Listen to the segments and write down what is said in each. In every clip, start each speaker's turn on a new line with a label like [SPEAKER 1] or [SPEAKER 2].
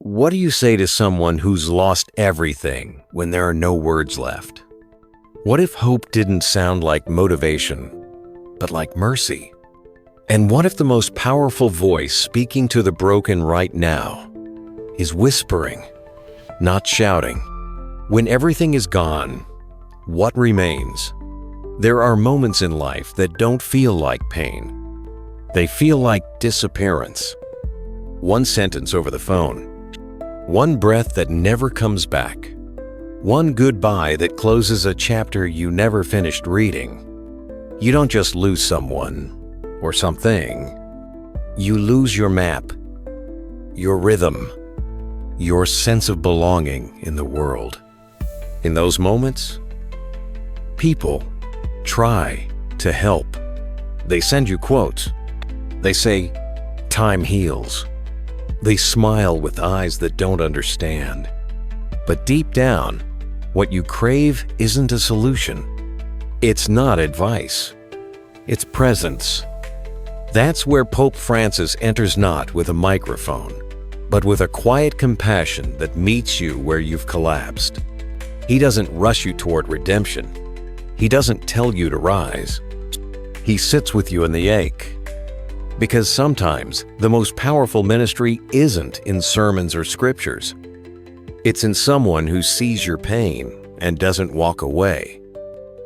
[SPEAKER 1] What do you say to someone who's lost everything when there are no words left? What if hope didn't sound like motivation, but like mercy? And what if the most powerful voice speaking to the broken right now is whispering, not shouting? When everything is gone, what remains? There are moments in life that don't feel like pain. They feel like disappearance. One sentence over the phone. One breath that never comes back. One goodbye that closes a chapter you never finished reading. You don't just lose someone or something. You lose your map, your rhythm, your sense of belonging in the world. In those moments, people try to help. They send you quotes. They say, "Time heals." They smile with eyes that don't understand. But deep down, what you crave isn't a solution. It's not advice. It's presence. That's where Pope Francis enters, not with a microphone, but with a quiet compassion that meets you where you've collapsed. He doesn't rush you toward redemption. He doesn't tell you to rise. He sits with you in the ache. Because sometimes the most powerful ministry isn't in sermons or scriptures. It's in someone who sees your pain and doesn't walk away.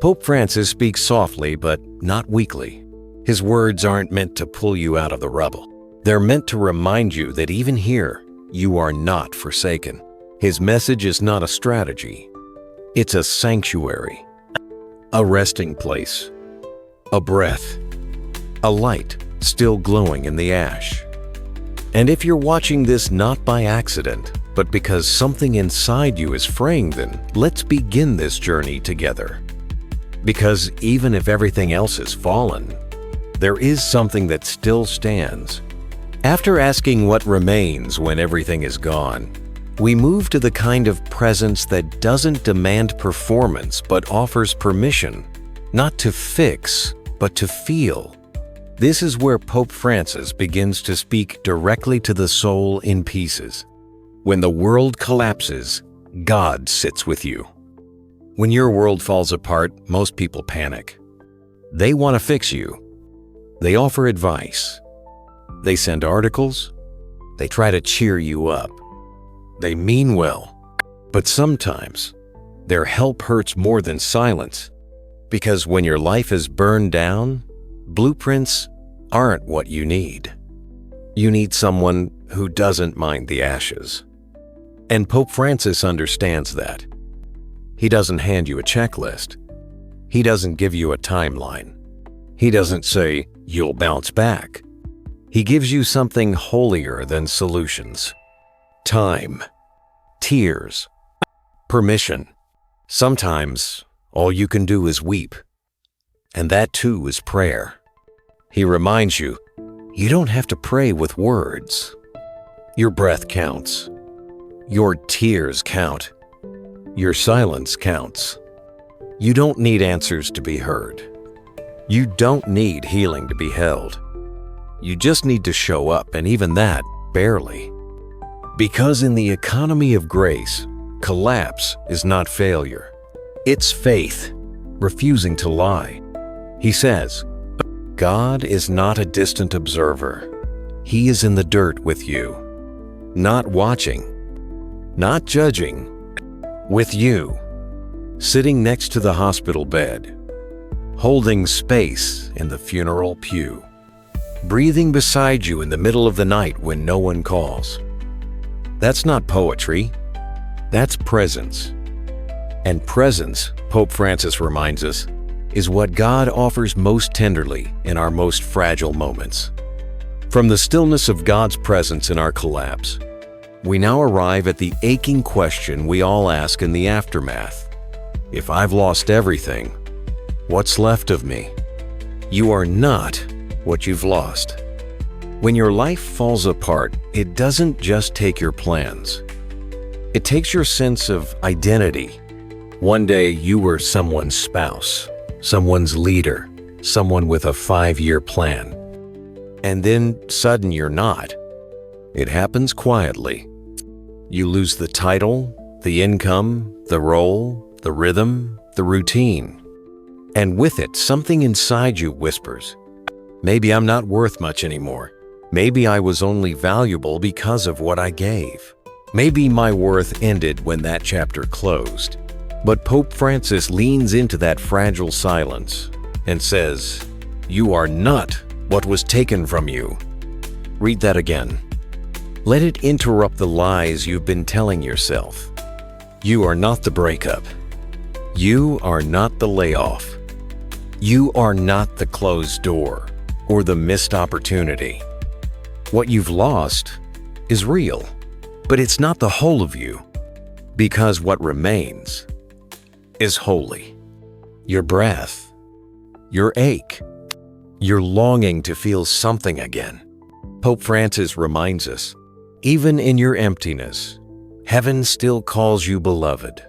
[SPEAKER 1] Pope Francis speaks softly but not weakly. His words aren't meant to pull you out of the rubble. They're meant to remind you that even here, you are not forsaken. His message is not a strategy. It's a sanctuary, a resting place, a breath, a light still glowing in the ash. And if you're watching this not by accident, but because something inside you is fraying, then let's begin this journey together. Because even if everything else has fallen, there is something that still stands. After asking what remains when everything is gone, we move to the kind of presence that doesn't demand performance but offers permission, not to fix, but to feel. This is where Pope Francis begins to speak directly to the soul in pieces. When the world collapses, God sits with you. When your world falls apart, most people panic. They want to fix you. They offer advice. They send articles. They try to cheer you up. They mean well. But sometimes, their help hurts more than silence. Because when your life is burned down, blueprints aren't what you need. You need someone who doesn't mind the ashes. And Pope Francis understands that. He doesn't hand you a checklist. He doesn't give you a timeline. He doesn't say, "You'll bounce back." He gives you something holier than solutions. Time, tears, permission. Sometimes all you can do is weep. And that too is prayer. He reminds you, you don't have to pray with words. Your breath counts. Your tears count. Your silence counts. You don't need answers to be heard. You don't need healing to be held. You just need to show up, and even that, barely. Because in the economy of grace, collapse is not failure. It's faith, refusing to lie. He says, God is not a distant observer. He is in the dirt with you, not watching, not judging, with you, sitting next to the hospital bed, holding space in the funeral pew, breathing beside you in the middle of the night when no one calls. That's not poetry, that's presence. And presence, Pope Francis reminds us, is what God offers most tenderly in our most fragile moments. From the stillness of God's presence in our collapse, we now arrive at the aching question we all ask in the aftermath. If I've lost everything, what's left of me? You are not what you've lost. When your life falls apart, it doesn't just take your plans. It takes your sense of identity. One day you were someone's spouse, someone's leader, someone with a 5-year plan. And then suddenly you're not. It happens quietly. You lose the title, the income, the role, the rhythm, the routine. And with it, something inside you whispers, maybe I'm not worth much anymore. Maybe I was only valuable because of what I gave. Maybe my worth ended when that chapter closed. But Pope Francis leans into that fragile silence and says, "You are not what was taken from you." Read that again. Let it interrupt the lies you've been telling yourself. You are not the breakup. You are not the layoff. You are not the closed door or the missed opportunity. What you've lost is real, but it's not the whole of you, because what remains is holy. Your breath, your ache, your longing to feel something again. Pope Francis reminds us, even in your emptiness, heaven still calls you beloved.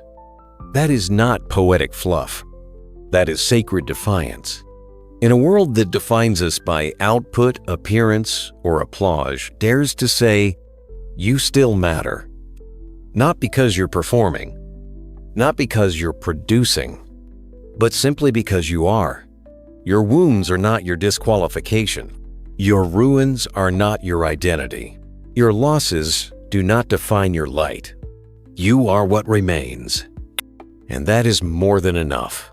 [SPEAKER 1] That is not poetic fluff. That is sacred defiance. In a world that defines us by output, appearance, or applause, dares to say, you still matter. Not because you're performing, not because you're producing, but simply because you are. Your wounds are not your disqualification. Your ruins are not your identity. Your losses do not define your light. You are what remains. And that is more than enough.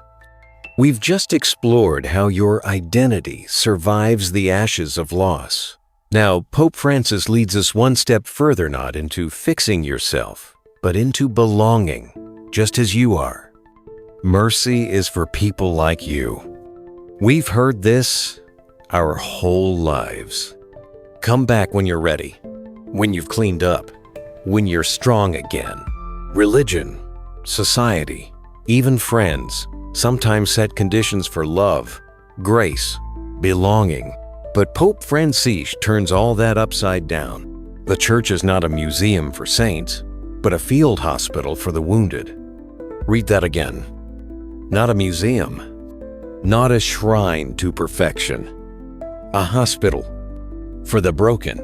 [SPEAKER 1] We've just explored how your identity survives the ashes of loss. Now, Pope Francis leads us one step further, not into fixing yourself, but into belonging, just as you are. Mercy is for people like you. We've heard this our whole lives. Come back when you're ready, when you've cleaned up, when you're strong again. Religion, society, even friends sometimes set conditions for love, grace, belonging. But Pope Francis turns all that upside down. The church is not a museum for saints, but a field hospital for the wounded. Read that again. Not a museum, not a shrine to perfection, a hospital for the broken.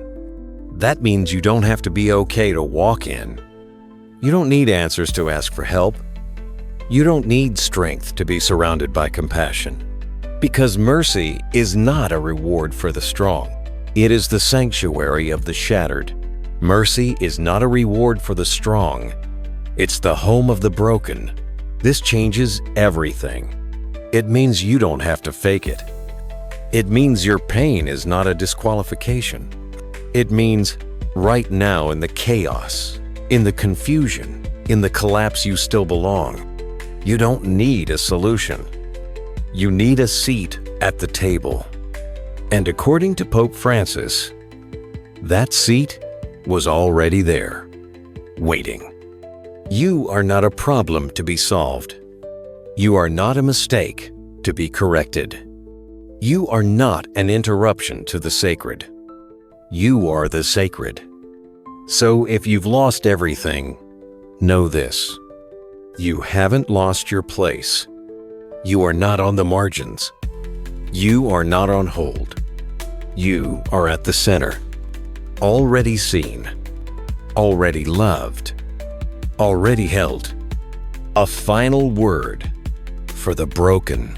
[SPEAKER 1] That means you don't have to be okay to walk in. You don't need answers to ask for help. You don't need strength to be surrounded by compassion. Because mercy is not a reward for the strong. It is the sanctuary of the shattered. Mercy is not a reward for the strong. It's the home of the broken. This changes everything. It means you don't have to fake it. It means your pain is not a disqualification. It means right now in the chaos, in the confusion, in the collapse, you still belong. You don't need a solution. You need a seat at the table. And according to Pope Francis, that seat was already there, waiting. You are not a problem to be solved. You are not a mistake to be corrected. You are not an interruption to the sacred. You are the sacred. So if you've lost everything, know this. You haven't lost your place. You are not on the margins. You are not on hold. You are at the center. Already seen. Already loved. Already held. A final word for the broken.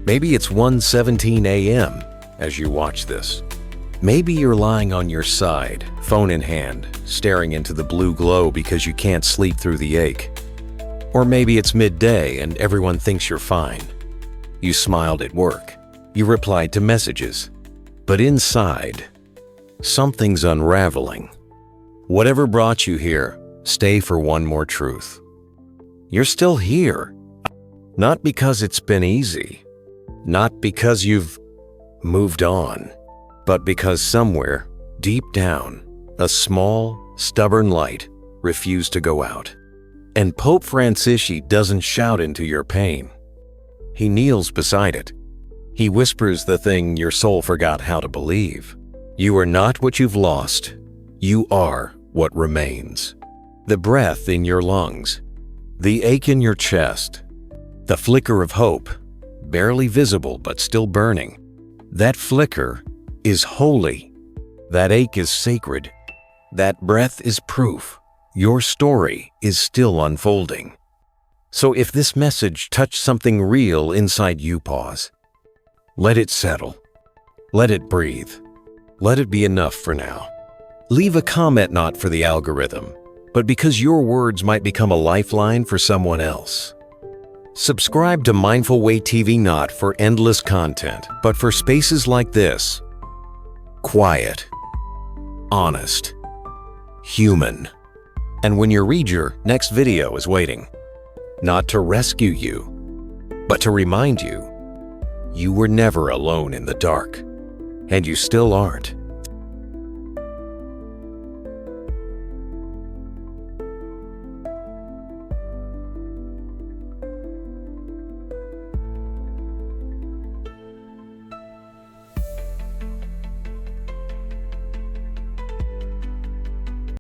[SPEAKER 1] Maybe it's 1:17 a.m. as you watch this. Maybe you're lying on your side, phone in hand, staring into the blue glow because you can't sleep through the ache. Or maybe it's midday and everyone thinks you're fine. You smiled at work. You replied to messages. But inside, something's unraveling. Whatever brought you here, stay for one more truth. You're still here. Not because it's been easy. Not because you've moved on. But because somewhere, deep down, a small, stubborn light refused to go out. And Pope Francis doesn't shout into your pain. He kneels beside it. He whispers the thing your soul forgot how to believe. You are not what you've lost. You are what remains. The breath in your lungs, the ache in your chest, the flicker of hope, barely visible but still burning. That flicker is holy. That ache is sacred. That breath is proof Your story is still unfolding. So if this message touched something real inside you, pause. Let it settle. Let it breathe. Let it be enough for now. Leave a comment not for the algorithm, but because your words might become a lifeline for someone else. Subscribe to Mindful Way TV not for endless content, but for spaces like this. Quiet, honest, human. And when you read your next video is waiting, not to rescue you, but to remind you, you were never alone in the dark, and you still aren't.